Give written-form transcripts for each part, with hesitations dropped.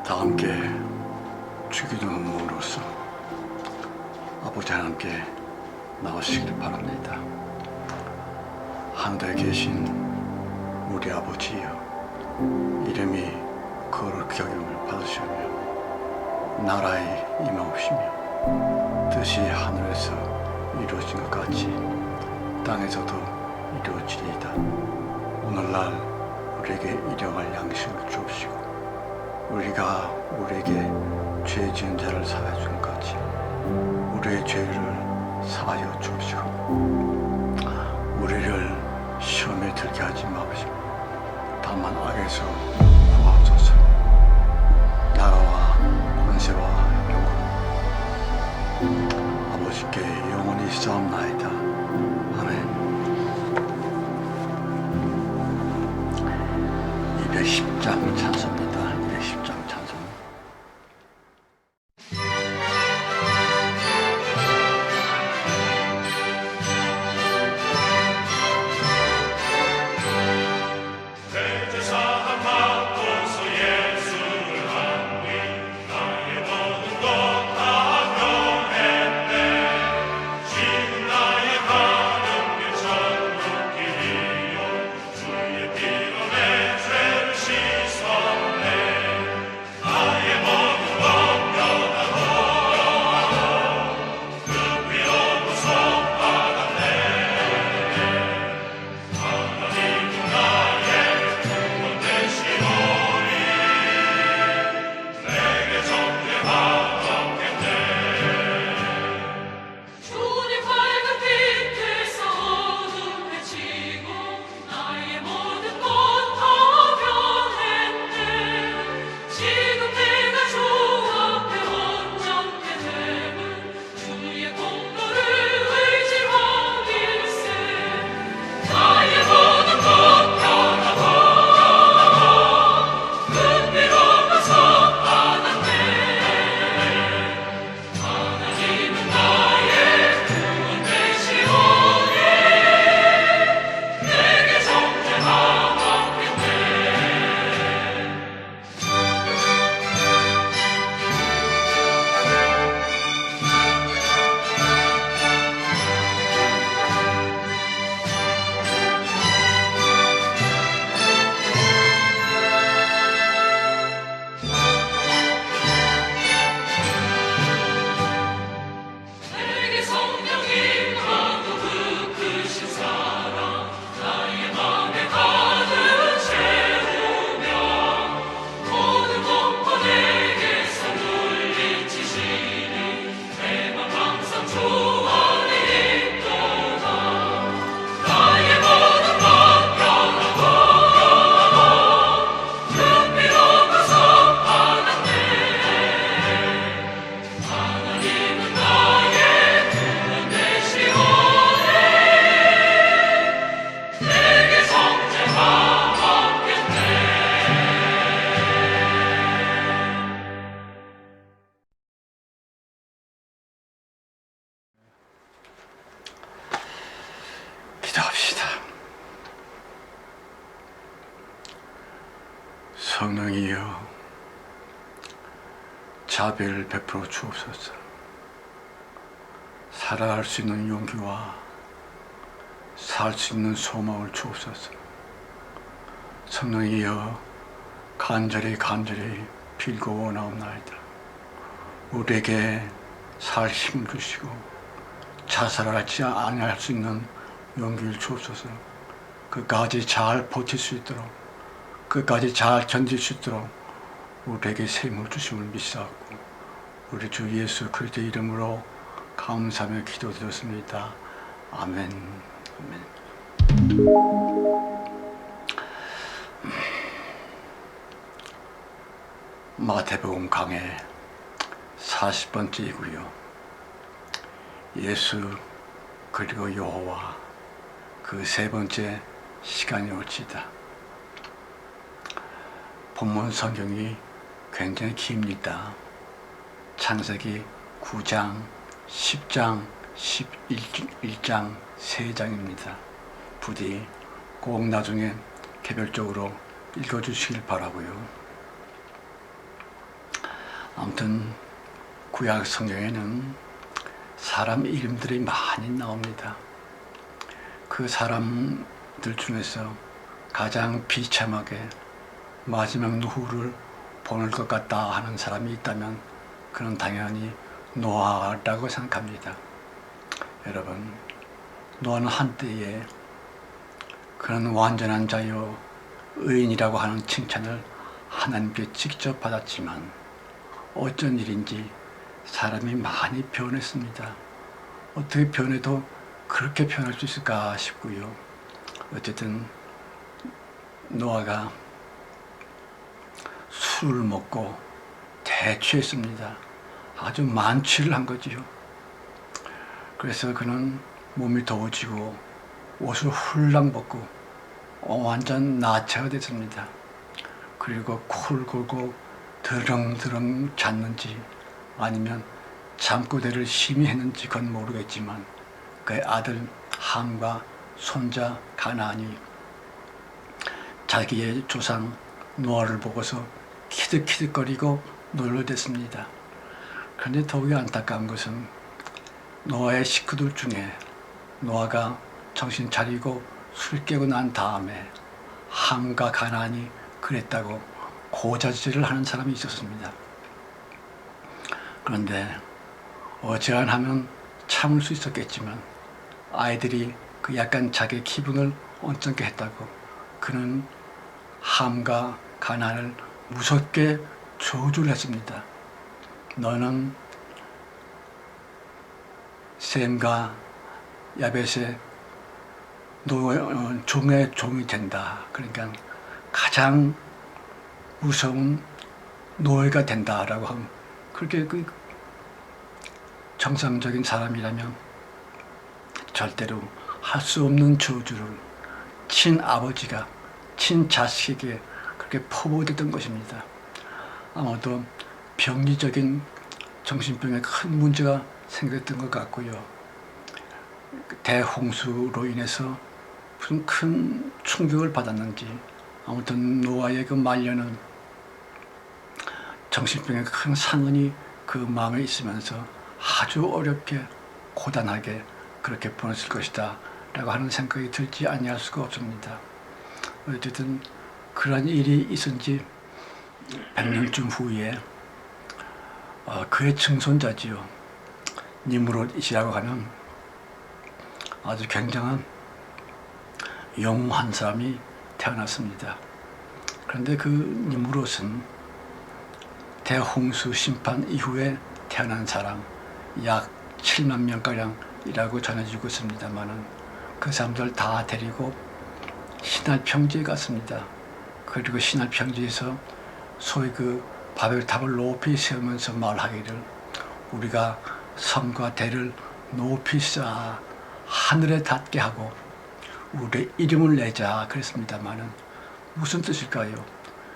다 함께 주기도문으로써 아버지 하나님께 나오시기를 바랍니다. 하늘에 계신 우리 아버지여, 이름이 거룩히 여김을 받으시며 나라에 임하옵시며 뜻이 하늘에서 이루어진 것 같이 땅에서도 이루어지리이다. 오늘날 우리에게 일용할 양식을 주옵시고 우리가 우리에게 죄 지은 자를 사하여 준 것 같이 우리의 죄를 사하여 주옵시고 우리를 시험에 들게 하지 마옵시고 다만 악에서 구하옵소서. 나라와 권세와 영광 아버지께 영원히 쌓옵나이다. 아멘. 210장 찬송입니다. 210장 찬송. 기도합시다. 성령이여 자비를 베풀어 주옵소서. 살아갈 수 있는 용기와 살 수 있는 소망을 주옵소서. 성령이여 간절히 빌고 원하옵나이다. 우리에게 살 힘을 주시고 자살하지 아니할 수 있는 용기를 주옵소서. 끝까지 잘 버틸 수 있도록, 끝까지 잘 견딜 수 있도록 우리에게 새 힘을 주심을 믿사옵고 우리 주 예수 그리스도의 이름으로 감사하며 기도드렸습니다. 아멘. 아멘. 마태복음 강해 40번째이고요. 예수 그리고 여호와 그 세 번째 시간이 올지다. 본문 성경이 굉장히 깁니다. 창세기 9장, 10장, 11장 3장입니다. 부디 꼭 나중에 개별적으로 읽어주시길 바라고요. 아무튼 구약 성경에는 사람 이름들이 많이 나옵니다. 그 사람들 중에서 가장 비참하게 마지막 노후를 보낼 것 같다 하는 사람이 있다면 그는 당연히 노아라고 생각합니다. 여러분, 노아는 한때에 그는 완전한 자요 의인이라고 하는 칭찬을 하나님께 직접 받았지만 어쩐 일인지 사람이 많이 변했습니다. 어떻게 변해도 그렇게 변할 수 있을까 싶고요. 어쨌든 노아가 술을 먹고 대취했습니다. 아주 만취를 한 거지요. 그래서 그는 몸이 더워지고 옷을 훌랑 벗고 완전 나체가 됐습니다. 그리고 코를 골고 드렁드렁 잤는지 아니면 잠꼬대를 심히 했는지 그건 모르겠지만 그의 아들 함과 손자 가나안이 자기의 조상 노아를 보고서 키득키득거리고 놀려댔습니다. 그런데 더욱이 안타까운 것은 노아의 식구들 중에 노아가 정신 차리고 술 깨고 난 다음에 함과 가나안이 그랬다고 고자질을 하는 사람이 있었습니다. 그런데 어지간하면 참을 수 있었겠지만 아이들이 그 약간 자기 기분을 언짢게 했다고 그는 함과 가나안을 무섭게 저주를 했습니다. 너는 셈과 야벳의 종의 종이 된다. 그러니까 가장 무서운 노예가 된다라고 하면 그렇게 그 정상적인 사람이라면 절대로 할 수 없는 저주를 친아버지가 친자식에게 그렇게 퍼부었던 것입니다. 아마도 병리적인 정신병에 큰 문제가 생겼던 것 같고요. 대홍수로 인해서 무슨 큰 충격을 받았는지 아무튼 노아의 그 말년은 정신병의 큰 상흔이 그 마음에 있으면서 아주 어렵게 고단하게 그렇게 보냈을 것이다 라고 하는 생각이 들지 아니할 수가 없습니다. 어쨌든 그런 일이 있은 지 100년쯤 후에 그의 증손자지요 니므롯이라고 하는 아주 굉장한 영웅한 사람이 태어났습니다. 그런데 그 니므롯은 대홍수 심판 이후에 태어난 사람 약 7만 명가량이라고 전해지고 있습니다만은 그 사람들 다 데리고 신할 평지에 갔습니다. 그리고 신할 평지에서 소위 그 바벨탑을 높이 세우면서 말하기를 우리가 성과 대를 높이 쌓아 하늘에 닿게 하고 우리의 이름을 내자 그랬습니다마는 무슨 뜻일까요?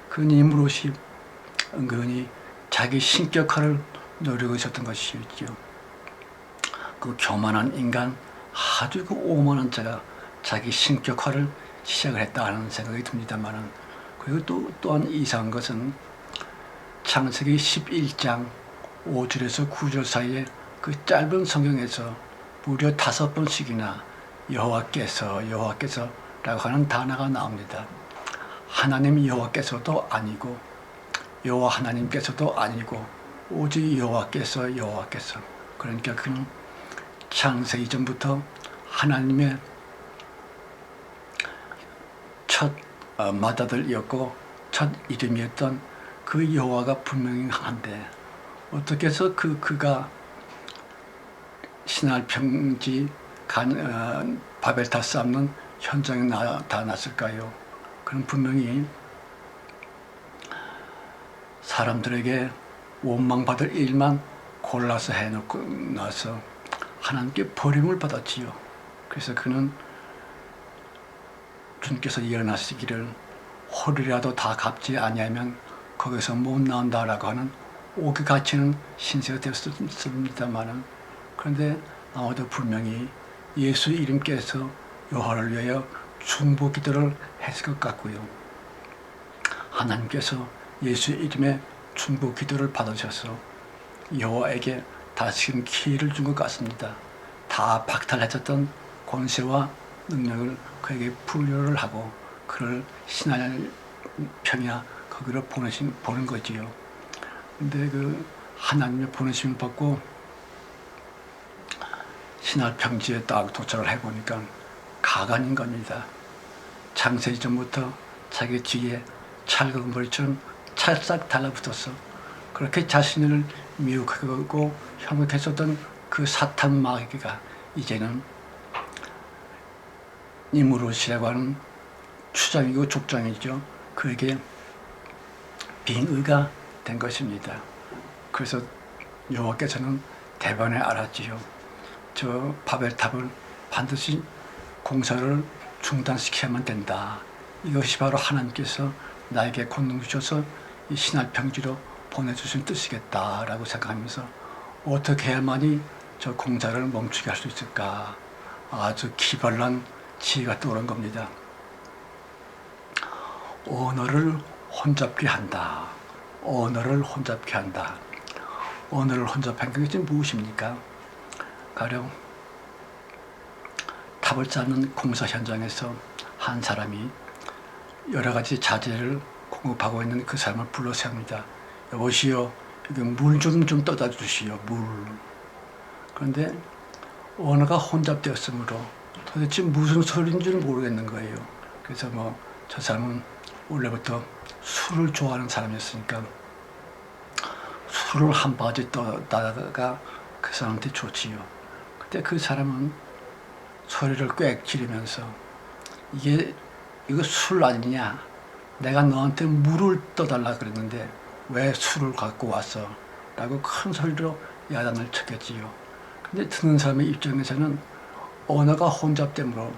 그 니므롯이 은근히 자기 신격화를 노리고 있었던 것이죠. 그 교만한 인간, 아주 그 오만한 자가 자기 신격화를 시작을 했다 하는 생각이 듭니다만은 그리고 또한 이상한 것은 창세기 11장 5절에서 9절 사이에 그 짧은 성경에서 무려 5번씩이나 여호와께서라고 하는 단어가 나옵니다. 하나님 여호와께서도 아니고 여호와 하나님께서도 아니고 오직 여호와께서 그러니까 그는 창세 이전부터 하나님의 첫 맏아들이었고 첫 이름이었던 그 여호와가 분명히 한데 어떻게 해서 그가 신할 평지 바벨탑 쌓는 현장에 나타났을까요? 그는 분명히 사람들에게 원망받을 일만 골라서 해놓고 나서 하나님께 버림을 받았지요. 그래서 그는 주님께서 일어나시기를 홀이라도 다 갚지 아니하면 거기서 못 나온다라고 하는 옥에 갇히는 신세가 되었습니다마는 그런데 아마도 분명히 예수 이름께서 여호와를 위하여 중보 기도를 했을 것 같고요. 하나님께서 예수 이름에 중보 기도를 받으셔서 여호와에게 다시금 기회를 준 것 같습니다. 다 박탈해졌던 권세와 능력을 그에게 부여를 하고 그를 신할 평야 거기로 보는 거지요. 근데 그 하나님의 보내심을 받고 신할 평지에 딱 도착을 해보니까 가관인 겁니다. 창세기 전부터 자기 뒤에 찰흙은 머리처럼 찰싹 달라붙었어. 그렇게 자신을 미혹하고 혐오했었던 그 사탄 마귀가 이제는 니무롯이라고 하는 추장이고 족장이죠. 그에게 빙의가 된 것입니다. 그래서 여호와께서는 대번에 알았지요. 저 바벨탑을 반드시 공사를 중단시켜야만 된다. 이것이 바로 하나님께서 나에게 권능 주셔서 이 신할 평지로 보내주신 뜻이겠다라고 생각하면서 어떻게 해야만이 저 공사를 멈추게 할 수 있을까. 아주 기발한 지혜가 떠오른 겁니다. 언어를 혼잡게 한다. 언어를 혼잡게 한다. 언어를 혼잡한 것이 무엇입니까? 가령 탑을 쌓는 공사 현장에서 한 사람이 여러 가지 자재를 공급하고 있는 그 사람을 불러 세웁니다. 여보시오, 물 좀 떠다 주시오, 물. 그런데 언어가 혼잡되었으므로 도대체 무슨 소리인지를 모르겠는 거예요. 그래서 저 사람은 원래부터 술을 좋아하는 사람이었으니까 술을 한 바가지 떠다가 그 사람한테 줬지요. 그때 그 사람은 소리를 꽥 지르면서 이거 술 아니냐? 내가 너한테 물을 떠달라 그랬는데 왜 술을 갖고 왔어? 라고 큰 소리로 야단을 쳤겠지요. 근데 듣는 사람의 입장에서는 언어가 혼잡되므로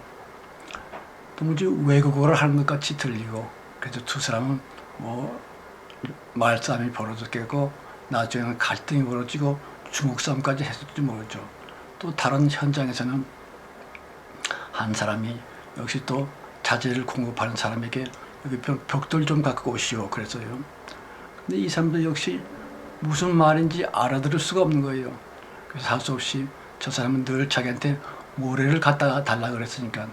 도무지 외국어를 하는 것 같이 들리고, 그래서 두 사람은 말싸움이 벌어졌겠고 나중에는 갈등이 벌어지고 중국 싸움까지 했을지 모르죠. 또 다른 현장에서는 한 사람이 역시 또 자재를 공급하는 사람에게 여기 벽돌 좀 갖고 오시오 그랬어요. 근데 이 사람도 역시 무슨 말인지 알아들을 수가 없는 거예요. 그래서 할 수 없이 저 사람은 늘 자기한테 모래를 갖다가 달라 그랬으니까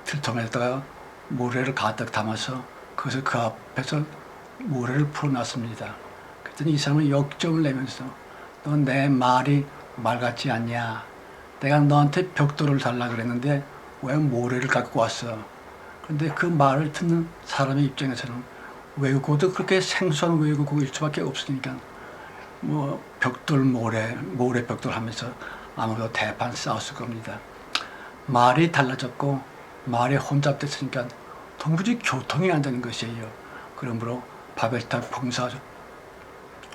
들통에다가 모래를 가득 담아서 그것을 그 앞에서 모래를 풀어놨습니다. 그랬더니 이 사람은 역정을 내면서 넌 내 말이 말 같지 않냐? 내가 너한테 벽돌을 달라 그랬는데 왜 모래를 갖고 왔어? 그런데 그 말을 듣는 사람의 입장에서는 외국어도 그렇게 생소한 외국어일 수밖에 없으니까 벽돌 모래 벽돌 하면서 아무도 대판 싸웠을 겁니다. 말이 달라졌고 말이 혼잡됐으니까 도무지 교통이 안 되는 것이에요. 그러므로 바벨탑 봉사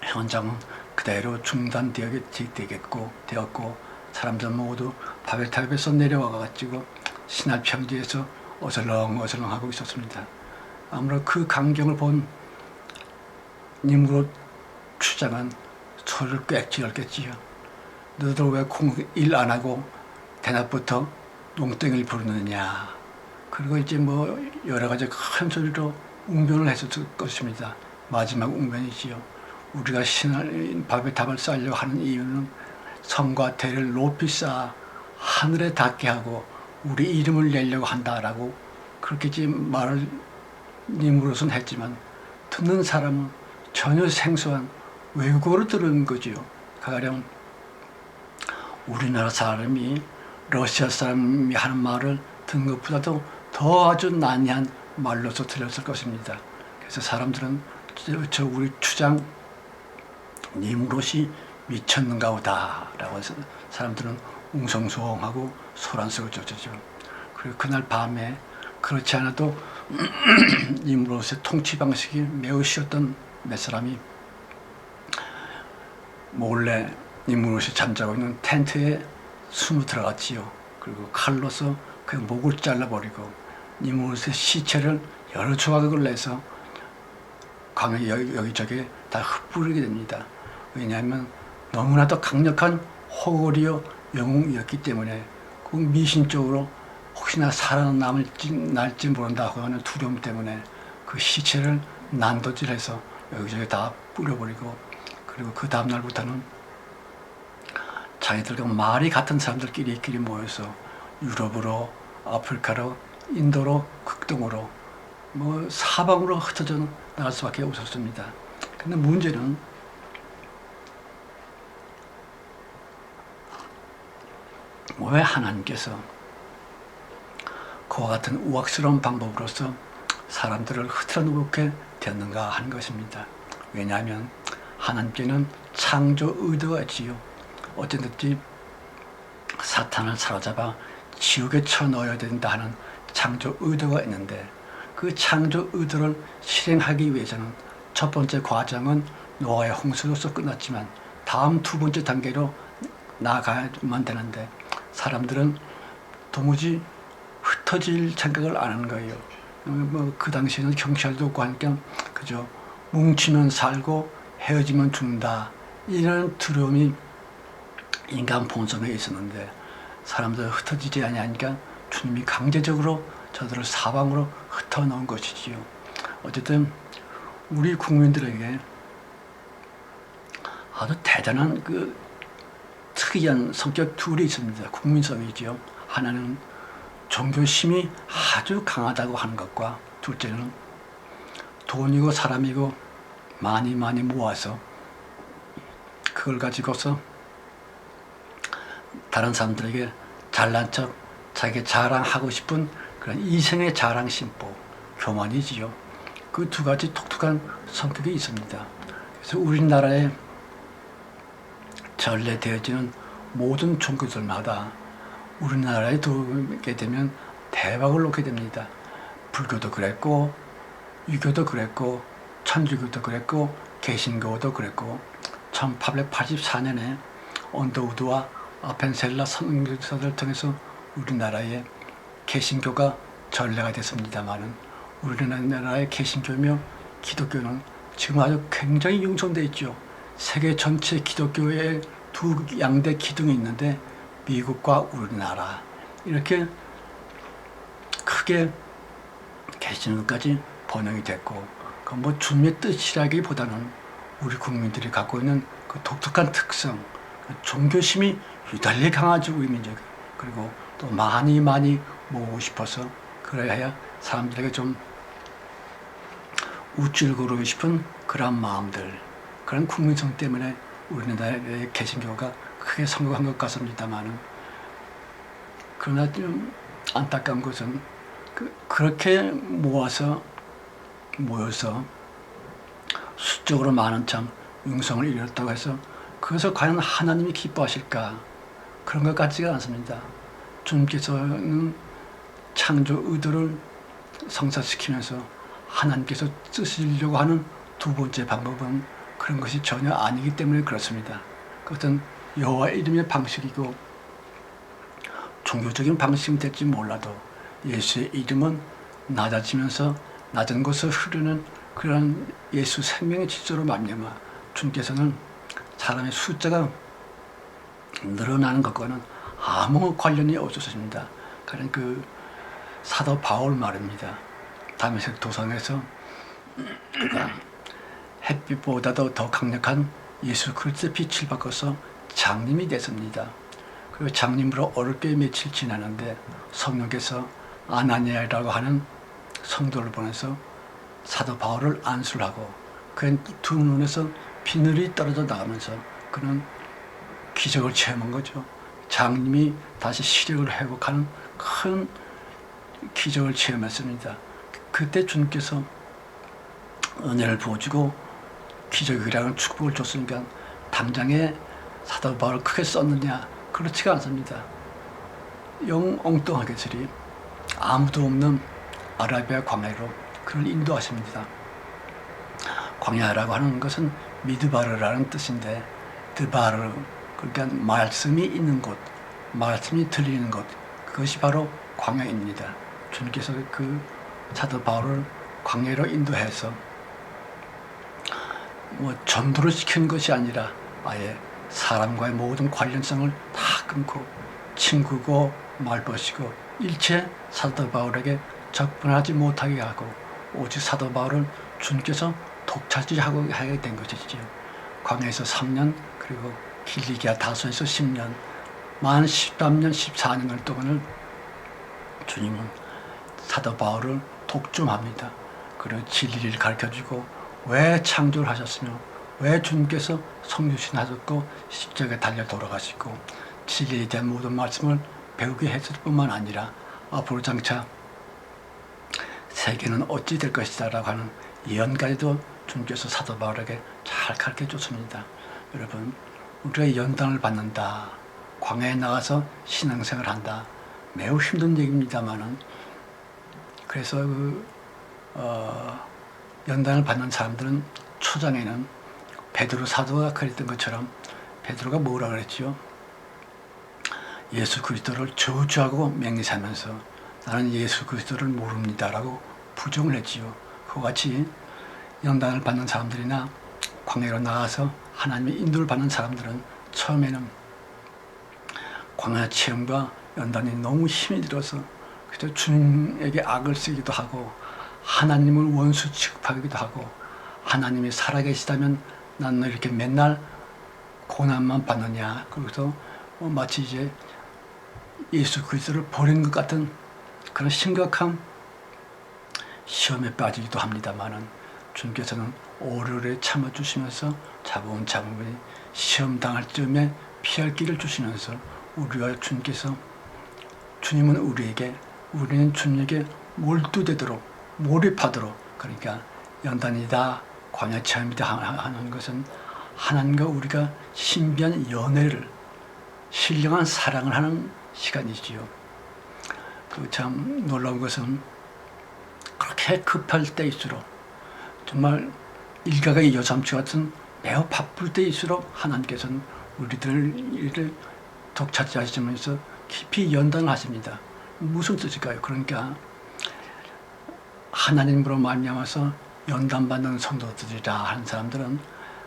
현장은 그대로 중단되었고 사람들 모두 바벨탑에서 내려와가지고 신할 평지에서 어슬렁어슬렁하고 있었습니다. 아무래도 그 광경을 본 니므롯 추장은 소리를 꽥 지었겠지요. 너희들 왜 일 안 하고 대낮부터 농땡이를 부르느냐. 그리고 이제 여러 가지 큰 소리로 웅변을 했을 것입니다. 마지막 웅변이지요. 우리가 바벨탑을 쌓으려고 하는 이유는 성과 대를 높이 쌓아 하늘에 닿게 하고 우리 이름을 내려고 한다라고 그렇게 말을 니므롯은 했지만 듣는 사람은 전혀 생소한 외국어로 들은 거지요. 가령 우리나라 사람이 러시아 사람이 하는 말을 듣는 것보다도 더 아주 난해한 말로서 들렸을 것입니다. 그래서 사람들은 저 우리 추장 니므롯이 미쳤는가 보다 라고 해서 사람들은 웅성성하고 소란스러워 졌죠. 그리고 그날 밤에 그렇지 않아도 니므롯의 통치 방식이 매우 쉬웠던 몇 사람이 몰래 니므롯이 잠자고 있는 텐트에 숨어 들어갔지요. 그리고 칼로서 그 목을 잘라버리고 니므롯의 시체를 여러 조각을 내서 강에 여기저기 다 흩뿌리게 됩니다. 왜냐하면 너무나도 강력한 호걸이요 영웅이었기 때문에 그 미신적으로 혹시나 살아남을지 날지 모른다고 하는 두려움 때문에 그 시체를 난도질해서 여기저기 다 뿌려버리고, 그리고 그 다음날부터는 자기들과 말이 같은 사람들끼리 모여서 유럽으로, 아프리카로, 인도로, 극동으로, 뭐 사방으로 흩어져 나갈 수밖에 없었습니다. 근데 문제는 왜 하나님께서 그와 같은 우악스러운 방법으로서 사람들을 흐트러 놓게 되었는가 하는 것입니다. 왜냐하면 하나님께는 창조 의도가 있지요. 어쨌든지 사탄을 사로잡아 지옥에 쳐넣어야 된다 하는 창조 의도가 있는데, 그 창조 의도를 실행하기 위해서는 첫 번째 과정은 노아의 홍수로서 끝났지만 다음 두 번째 단계로 나아가야만 되는데, 사람들은 도무지 흩어질 생각을 안 하는 거예요. 그 당시에는 경찰도 없고 하니까 그저 뭉치면 살고 헤어지면 죽는다, 이런 두려움이 인간 본성에 있었는데, 사람들 흩어지지 아니하니까 주님이 강제적으로 저들을 사방으로 흩어놓은 것이지요. 어쨌든 우리 국민들에게 아주 대단한 그 특이한 성격 둘이 있습니다. 국민성이지요. 하나는 종교심이 아주 강하다고 하는 것과, 둘째는 돈이고 사람이고 많이 모아서 그걸 가지고서 다른 사람들에게 잘난 척, 자기 자랑하고 싶은 그런 이생의 자랑 심보, 교만이지요. 그 두 가지 독특한 성격이 있습니다. 그래서 우리나라에 전래되어지는 모든 종교들마다 우리나라에 들어오게 되면 대박을 놓게 됩니다. 불교도 그랬고, 유교도 그랬고, 천주교도 그랬고, 개신교도 그랬고, 1884년에 언더우드와 아펜셀라 선교사들을 통해서 우리나라에 개신교가 전래가 됐습니다만은, 우리나라의 개신교며 기독교는 지금 아주 굉장히 융성되어 있죠. 세계 전체 기독교의 두 양대 기둥이 있는데, 미국과 우리나라 이렇게 크게 개신교까지 번영이 됐고, 그 뭐 주님의 뜻이라기보다는 우리 국민들이 갖고 있는 그 독특한 특성, 종교심이 유달리 강하죠, 우리 민족이. 그리고 또 많이 모으고 싶어서, 그래야 사람들에게 좀 우쭐 거리고 싶은 그런 마음들, 그런 국민성 때문에 우리나라의 개신교가 크게 성공한 것 같습니다만은, 그러나 좀 안타까운 것은 그렇게 모여서 수적으로 많은 참 융성을 이뤘다고 해서 그것을 과연 하나님이 기뻐하실까? 그런 것 같지가 않습니다. 주님께서는 창조 의도를 성사시키면서 하나님께서 쓰시려고 하는 두 번째 방법은 그런 것이 전혀 아니기 때문에 그렇습니다. 그것은 여호와 이름의 방식이고, 종교적인 방식은 될지 몰라도 예수의 이름은 낮아지면서 낮은 곳을 흐르는 그런 예수 생명의 질서로 말미암아 주님께서는 사람의 숫자가 늘어나는 것과는 아무 관련이 없었습니다. 그런 그 사도 바울 말입니다. 다메섹 도상에서 그가 햇빛보다도 더 강력한 예수 그리스도의 빛을 받고서 장님이 됐습니다. 그리고 장님으로 어렵게 며칠 지나는데 성령께서 아나니아라고 하는 성도를 보내서 사도 바울을 안수를 하고, 그의 두 눈에서 비늘이 떨어져 나가면서 그는 기적을 체험한 거죠. 장님이 다시 시력을 회복하는 큰 기적을 체험했습니다. 그때 주님께서 은혜를 부어주고 기적이라는 축복을 줬으니까 당장에 사도 바울을 크게 썼느냐? 그렇지가 않습니다. 영 엉뚱하게들이 아무도 없는 아라비아 광야로 그를 인도하십니다. 광야라고 하는 것은 미드바르라는 뜻인데, 드바르, 그러니까 말씀이 있는 곳, 말씀이 들리는 곳, 그것이 바로 광야입니다. 주님께서 그 사도 바울을 광야로 인도해서 전도를 시키는 것이 아니라 아예 사람과의 모든 관련성을 다 끊고 친구고 말벗이고 일체 사도 바울에게 접근하지 못하게 하고, 오직 사도 바울을 주님께서 독차지하고 하게 된 것이지요. 광야에서 3년, 그리고 길리기아 다소에서 10년, 만 13년, 14년을 동안을 주님은 사도 바울을 독점합니다. 그리고 진리를 가르쳐주고 왜 창조를 하셨으며 왜 주님께서 성육신 하셨고 십자가에 달려 돌아가시고 진리에 대한 모든 말씀을 배우게 했을 뿐만 아니라 앞으로 장차 세계는 어찌 될 것이다 라고 하는 예언까지도 주님께서 사도 바울에게 잘 가르쳐 줬습니다. 여러분, 우리가 연단을 받는다, 광야에 나가서 신앙생활을 한다, 매우 힘든 얘기입니다만은, 그래서 연단을 받는 사람들은 초장에는 베드로 사도가 그랬던 것처럼 베드로가 뭐라 그랬지요? 예수 그리스도를 저주하고 맹세하면서 나는 예수 그리스도를 모릅니다라고 부정을 했지요. 그와 같이 연단을 받는 사람들이나 광야로 나가서 하나님의 인도를 받는 사람들은 처음에는 광야 체험과 연단이 너무 힘이 들어서 그래서 주님에게 악을 쓰기도 하고 하나님을 원수 취급하기도 하고 하나님이 살아계시다면 난 이렇게 맨날 고난만 받느냐, 그래서 마치 이제 예수 그리스도를 버린 것 같은 그런 심각한 시험에 빠지기도 합니다만은 주님께서는 오래오래 참아주시면서 차분차분히 시험 당할 즈음에 피할 길을 주시면서 우리가 주님은 우리는 주님에게 몰두되도록 몰입하도록, 그러니까 연단이다 광야 체험이다 하는 것은 하나님과 우리가 신비한 연애를, 신령한 사랑을 하는 시간이지요. 참 놀라운 것은 그렇게 급할 때일수록, 정말 일가가 여삼치 같은 매우 바쁠 때일수록 하나님께서는 우리들을 독차지하시면서 깊이 연단을 하십니다. 무슨 뜻일까요? 그러니까 하나님으로 말미암아서 연단받는 성도들이라 하는 사람들은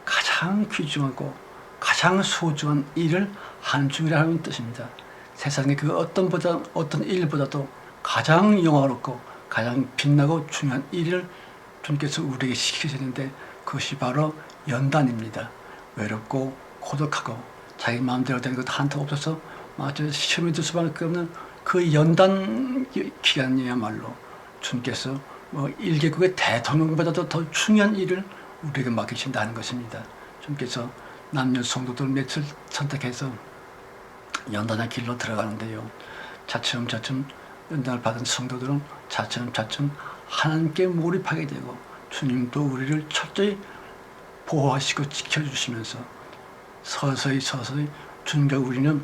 가장 귀중하고 가장 소중한 일을 하는 중이라는 뜻입니다. 세상의 그 어떤 일보다도 가장 영화롭고 가장 빛나고 중요한 일을 주님께서 우리에게 시키시는데 그것이 바로 연단입니다. 외롭고 고독하고 자기 마음대로 되는 것도 한턱 없어서 마치 시험에 들 수밖에 없는 그 연단 기간이야말로 주님께서 일개국의 대통령보다도 더 중요한 일을 우리에게 맡기신다는 것입니다. 주님께서 남녀 성도들 몇을 선택해서 연단의 길로 들어가는데요. 차츰차츰 연단을 받은 성도들은 차츰차츰 하나님께 몰입하게 되고 주님도 우리를 철저히 보호하시고 지켜주시면서 서서히 주님과 우리는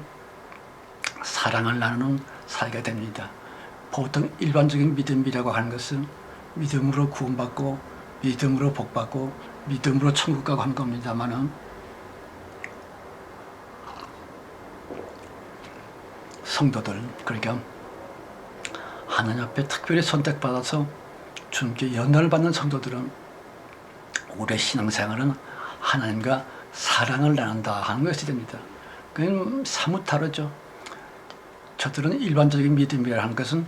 사랑을 나누는 사이가 됩니다. 보통 일반적인 믿음이라고 하는 것은 믿음으로 구원받고 믿음으로 복받고 믿음으로 천국 가고 하는 겁니다만은 성도들, 그러니까 하나님 앞에 특별히 선택받아서 주님께 연단을 받는 성도들은 우리의 신앙생활은 하나님과 사랑을 나눈다 하는 것이 됩니다. 그건 사뭇 다르죠. 저들은 일반적인 믿음이라 하는 것은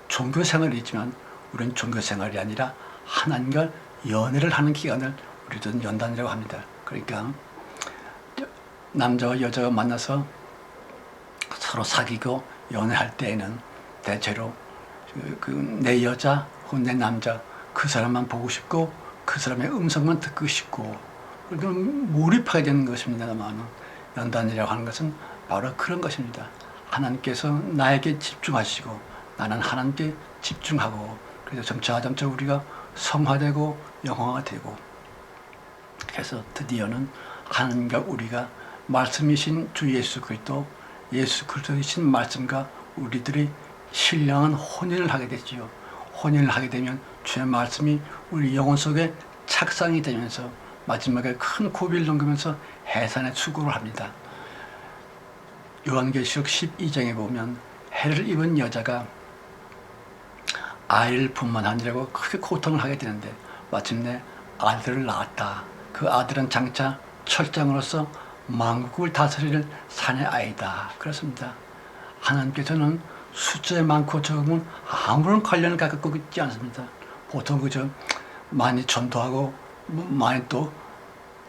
종교생활이지만 우리는 종교생활이 아니라 하나님과 연애를 하는 기간을 우리들은 연단이라고 합니다. 그러니까 남자와 여자가 만나서 서로 사귀고 연애할 때에는 대체로 내 여자 혹은 내 남자 그 사람만 보고 싶고 그 사람의 음성만 듣고 싶고 그러니까 몰입하게 되는 것입니다만 연단이라고 하는 것은 바로 그런 것입니다. 하나님께서 나에게 집중하시고 나는 하나님께 집중하고 그래서 점차 우리가 성화되고 영화가 되고 그래서 드디어는 하나님과 우리가 말씀이신 주 예수 그리스도이신 말씀과 우리들이 신령한 혼인을 하게 됐지요. 혼인을 하게 되면 주의 말씀이 우리 영혼 속에 착상이 되면서 마지막에 큰 고비를 넘기면서 해산의 수고를 합니다. 요한계시록 12장에 보면 해를 입은 여자가 아이를 분만하느라고 크게 고통을 하게 되는데 마침내 아들을 낳았다. 그 아들은 장차 철장으로서 만국을 다스릴 산의 아이다. 그렇습니다. 하나님께서는 숫자에 많고 적으면 아무런 관련을 갖고 있지 않습니다. 보통 그저 많이 전도하고 많이 또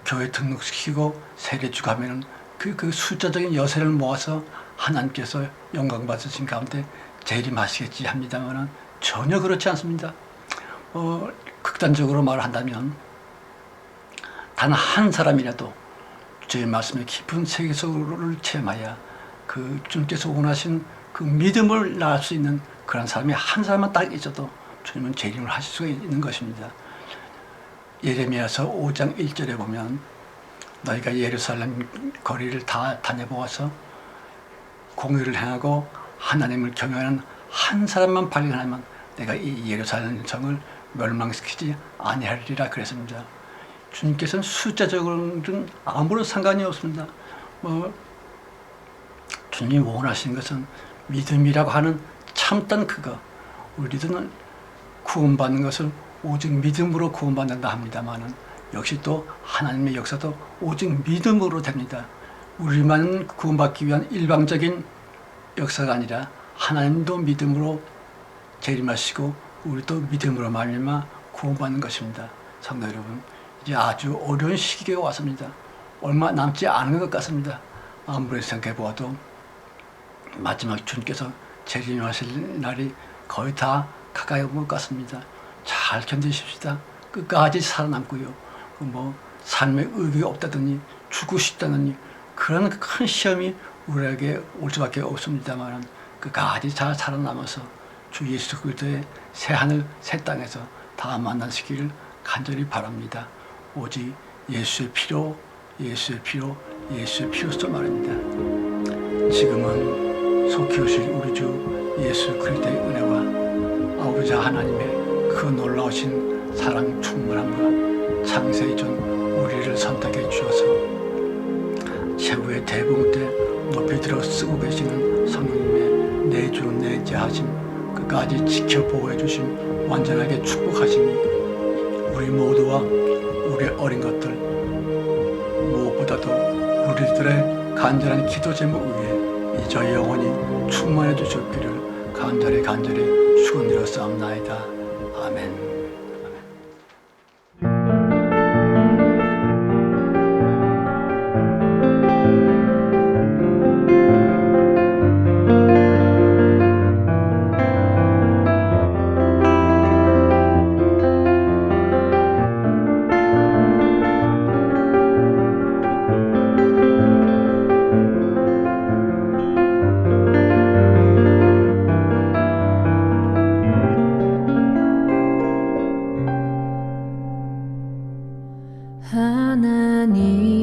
교회 등록시키고 세례주고 하면은 그 숫자적인 여세를 모아서 하나님께서 영광 받으신 가운데 재림하시겠지 합니다만은 전혀 그렇지 않습니다. 극단적으로 말한다면 단 한 사람이라도 주의 말씀의 깊은 세계 속을 체험하여 그 주님께서 원하신 그 믿음을 낳을 수 있는 그런 사람이 한 사람만 딱 있어도 주님은 재림을 하실 수가 있는 것입니다. 예레미야서 5장 1절에 보면 너희가 예루살렘 거리를 다 다녀보아서 공의를 행하고 하나님을 경외하는 한 사람만 발견하면 내가 이 예루살렘 성을 멸망시키지 아니하리라 그랬습니다. 주님께서는 숫자적으로는 아무런 상관이 없습니다. 주님이 원하시는 것은 믿음이라고 하는 참된 그거. 우리들은 구원받는 것을 오직 믿음으로 구원받는다 합니다만은 역시 또 하나님의 역사도 오직 믿음으로 됩니다. 우리만 구원받기 위한 일방적인 역사가 아니라 하나님도 믿음으로 재림하시고 우리도 믿음으로 말미암아 구원받는 것입니다. 성도 여러분, 이제 아주 어려운 시기가 왔습니다. 얼마 남지 않은 것 같습니다. 아무리 생각해 보아도 마지막 주님께서 재림하실 날이 거의 다 가까이 온 것 같습니다. 잘 견디십시다. 끝까지 살아남고요. 삶의 의미가 없다더니 죽고 싶다더니 그런 큰 시험이 우리에게 올 수밖에 없습니다만 끝까지 잘 살아남아서 주 예수 그리스도의 새 하늘 새 땅에서 다 만나시기를 간절히 바랍니다. 오직 예수의 피로 예수의 피로 예수의 피로서 말입니다. 지금은 속히 오실 우리 주 예수 그리스도의 은혜와 아버지 하나님의 그 놀라우신 사랑 충만함과 창세기 전 우리를 선택해 주셔서 최후의 대봉 때 높이 들어 쓰고 계시는 성령님의 내주 내재하심 끝까지 지켜 보호해 주심 완전하게 축복하심이 우리 모두와 우리 어린 것들 무엇보다도 우리들의 간절한 기도 제목 위에 이 저희 영혼이 충만해 주셨기를 간절히 축원드려 싸움나이다. 아멘. 하나님